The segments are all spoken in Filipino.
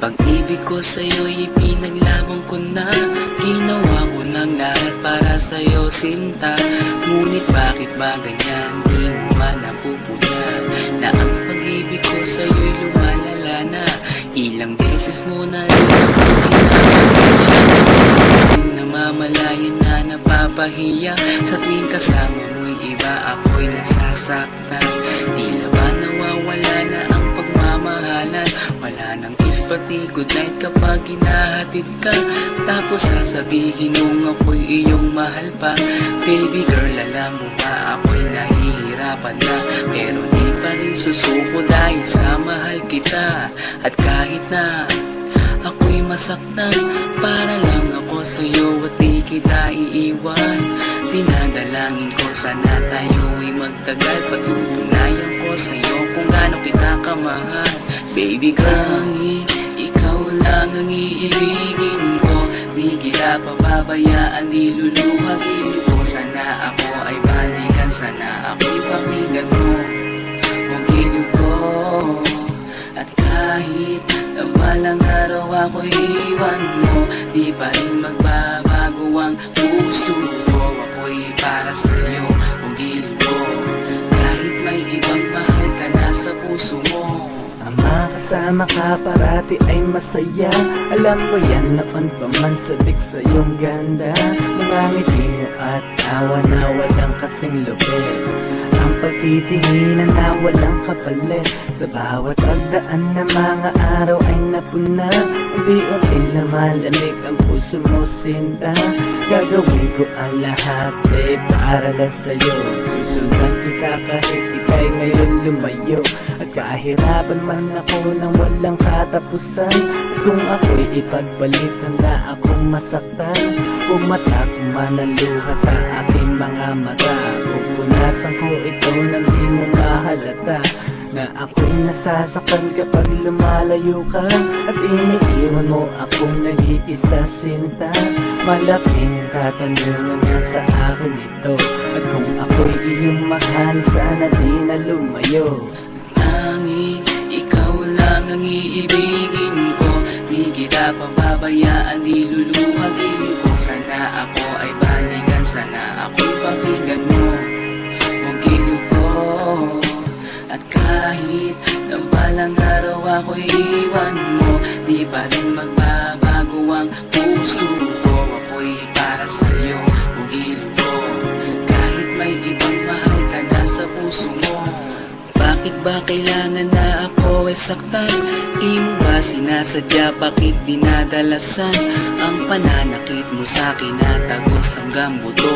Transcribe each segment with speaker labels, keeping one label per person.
Speaker 1: Pag-ibig ko sa'yo'y ipinaglaban ko na. Ginawa ko ng lahat para sa'yo, sinta. Ngunit bakit ba ganyan, di mo man napupuna? Na ang pag-ibig ko sa'yo'y lumalala na. Ilang beses mo na rin ako pinapahalayan. Namamalayan na napapahiya. Sa tuwing kasama mo'y iba, ako'y nasasaktan. Tila ba nawawala na ang pagmamahalan? Wala nang kiss pati good night kapag hinahatid ka. Tapos sasabihin mong ako'y iyong mahal pa. Baby girl, alam mo ba ako'y nahihirapan na, pero di pa rin susuko dahil sa mahal kita. At kahit na ako'y masaktan, para lang ako sa'yo at di kita iiwan. Dinadalangin ko sana tayo'y magtagal. Patutunayan ko sa'yo kung gaano kita kamahal. Baby girl, ikaw lang ang iibigin ko. Di kita pababayaan, di luluhagin ko. Sana ako ay balikan, sana ako'y pakinggan mo. Huwag giliw ko. At kahit na walang araw ako'y iwan mo, di pa rin magbabago ang puso ko. Ako'y para sa'yo, huwag giliw ko. Kahit may ibang mahal ka na sa puso mo.
Speaker 2: Ang makasama ka parati ay masaya. Alam ko yan noon pa man sabik sa iyong ganda. Mga ngiti mo at tawa na walang kasing lupit. Ang pagtitinginan na walang kapalit. Sa bawat pagdaan na mga araw ay napuna. Unti-unti na malamig ang puso mo, sinta. Gagawin ko ang lahat, babe, para lang sa'yo. Susundan kita kahit ika'y ngayon lumayo. At kahirapan man ako nang walang katapusan. Kung ako'y ipagbalik, handa akong masaktan. Pumatak man ang luha sa aking mga mata. Pupunasan ko ito nang di mo mahalata na ako'y nasasaktan kapag lumalayo ka. At iniiwan mo akong nag-iisa, sinta. Malaking katanungan na sa akin ito. At kung ako'y iyong mahal, sana di na lumayo.
Speaker 1: Tanging ikaw lang ang iibigin ko. Di kita pababayaan, di luluhagin ko. Sana ako ay balikan, sana ako'y pakinggan mo. Huwag giliw ko. At kahit na balang araw ako'y iwan mo, di pa rin magbabago ang puso ko. Ako'y para sa'yo, huwag giliw ko. Kahit may ibang mahal ka na sa puso mo. Bakit ba kailangan na ako ay saktan? Di mo ba sinasadya, bakit dinadalasan? Ang pananakit mo sa'kin na tagos hanggang buto.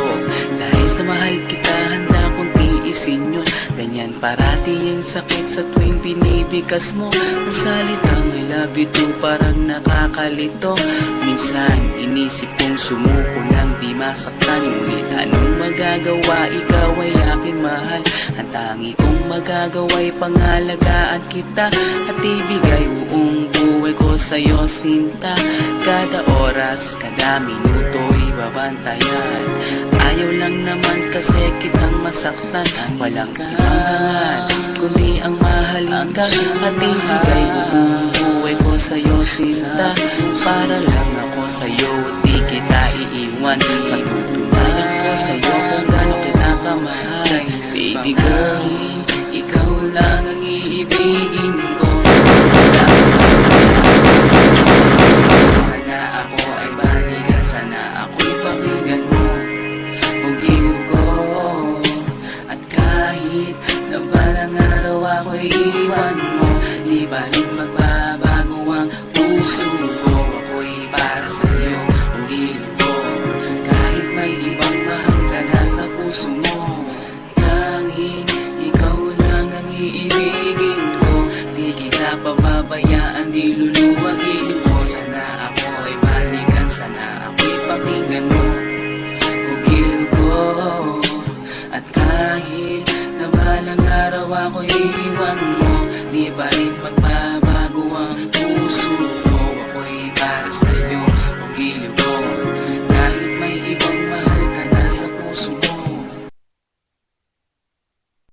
Speaker 1: Dahil sa mahal kita, handa kong tiisin yun. Ganyan parati ang sakit sa tuwing binibigas mo. Ang salitang I love you too parang nakakalito. Minsan inisip kong sumuko nang di masaktan. Ngunit anong magagawa, ikaw ay aking mahal. Ang tangi kong magagawa'y pangalagaan kita. At ibigay buong buhay ko sa'yo, sinta. Kada oras, kada minuto'y babantayan. Ayaw lang naman kasi kitang masaktan. Walang ibang hangad, kundi ang mahalin ka. At ibigay buong buhay ko sa'yo, sinta. Para lang ako sa'yo at di kita iiwan. Patutunayan ko sa'yo kung gaano kita kamahal. Baby girl, ikaw lang ang iibigin ko. Sana ako ay balikan, sana ako'y pakinggan mo. Huwag giliw ko. At kahit na balang araw ako'y iwan mo, di ba rin magbabago ang puso ko. Ako'y para sa'yo, huwag giliw ko. Kahit may ibang mahal ka na sa puso mo. Tanging ikaw lang ang iibigin ko. Di kita pababayaan, di luluwagin ko. Sana ako ay balikan, sana ako'y pakinggan mo. Huwag giliw ko. At kahit na balang araw ako'y iwan mo, di pa rin magbabago